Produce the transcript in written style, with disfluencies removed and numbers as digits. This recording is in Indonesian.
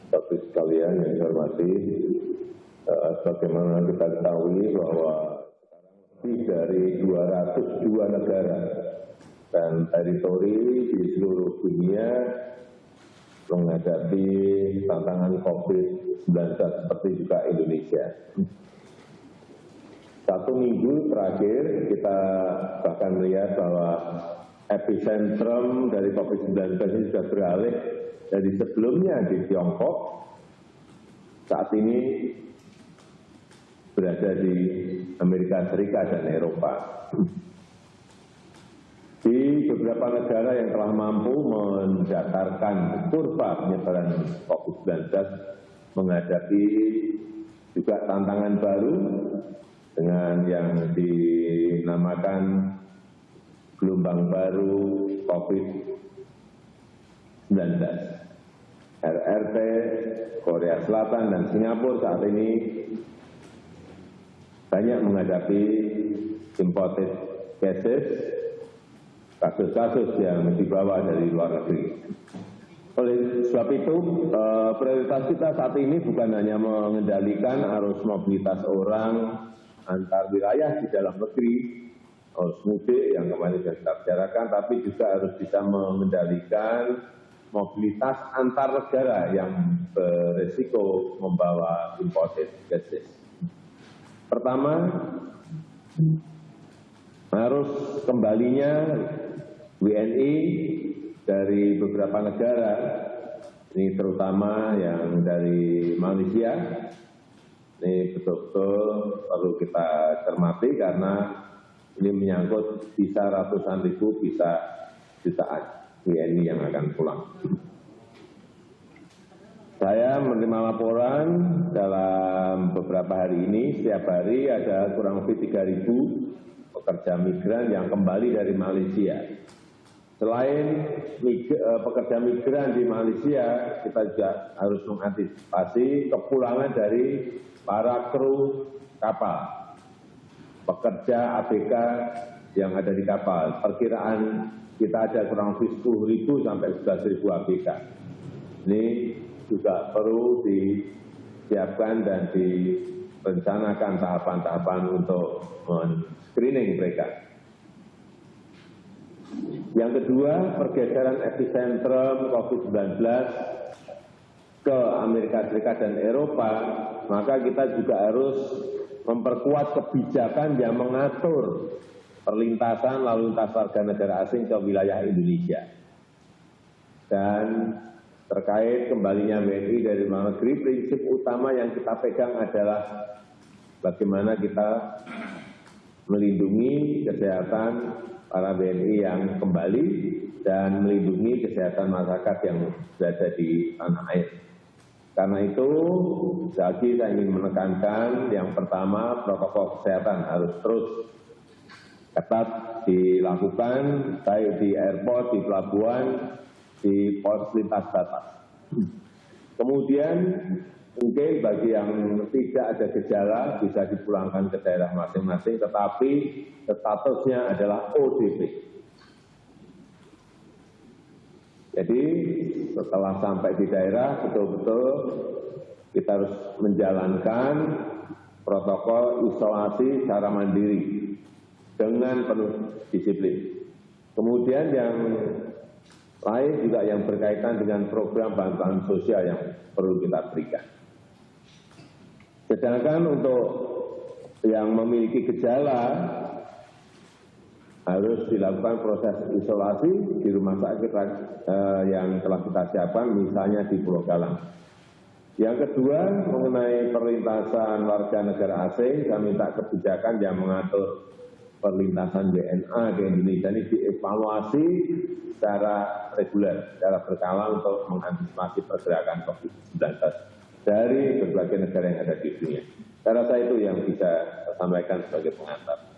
Bapak sekalian yang saya hormati, sebagaimana kita ketahui bahwa lebih dari 202 negara dan teritori di seluruh dunia menghadapi tantangan COVID-19 seperti juga Indonesia. 1 minggu terakhir kita bahkan melihat bahwa epicentrum dari COVID-19 ini sudah beralih dari sebelumnya di Tiongkok, saat ini berada di Amerika Serikat dan Eropa. Di beberapa negara yang telah mampu mendatarkan kurva penyebaran COVID-19 menghadapi juga tantangan baru dengan yang dinamakan gelombang baru COVID-19. RRT, Korea Selatan, dan Singapura saat ini banyak menghadapi imported cases, kasus-kasus yang dibawa dari luar negeri. Oleh sebab itu, prioritas kita saat ini bukan hanya mengendalikan arus mobilitas orang antar wilayah di dalam negeri, arus mudik yang kemarin sudah kita bicarakan, tapi juga harus bisa mengendalikan mobilitas antar negara yang berisiko membawa imported cases. Pertama, harus kembalinya WNI dari beberapa negara, ini terutama yang dari Malaysia, ini betul-betul perlu kita cermati karena ini menyangkut bisa ratusan ribu, bisa jutaan WNI yang akan pulang. Saya menerima laporan dalam beberapa hari ini, setiap hari ada kurang lebih 3.000 pekerja migran yang kembali dari Malaysia. Selain pekerja migran di Malaysia, kita juga harus mengantisipasi kepulangan dari para kru kapal, pekerja ABK yang ada di kapal. Perkiraan kita ada kurang lebih 10.000 sampai 11.000 ABK. Ini juga perlu disiapkan dan direncanakan tahapan-tahapan untuk men-screening mereka. Yang kedua, pergeseran epicentrum COVID-19 ke Amerika Serikat dan Eropa, maka kita juga harus memperkuat kebijakan yang mengatur perlintasan lalu lintas warga negara asing ke wilayah Indonesia. Dan terkait kembalinya WNI dari luar negeri, prinsip utama yang kita pegang adalah bagaimana kita melindungi kesehatan para WNI yang kembali dan melindungi kesehatan masyarakat yang berada di tanah air. Karena itu, lagi saya ingin menekankan yang pertama, protokol kesehatan harus terus ketat dilakukan, baik di airport, di pelabuhan, di pos lintas batas. Kemudian mungkin bagi yang tidak ada gejala bisa dipulangkan ke daerah masing-masing, tetapi statusnya adalah ODP. Jadi setelah sampai di daerah betul-betul kita harus menjalankan protokol isolasi secara mandiri dengan penuh disiplin. Kemudian yang lain juga yang berkaitan dengan program bantuan sosial yang perlu kita berikan. Sedangkan untuk yang memiliki gejala harus dilakukan proses isolasi di rumah sakit yang telah kita siapkan, misalnya di Pulau Galang. Yang kedua, mengenai perlintasan warga negara asing, saya minta kebijakan yang mengatur perlintasan WNA ke Indonesia ini dievaluasi secara reguler, secara berkala untuk mengantisipasi pergerakan COVID-19 dari berbagai negara yang ada di dunia. Saya rasa itu yang bisa saya sampaikan sebagai pengantar.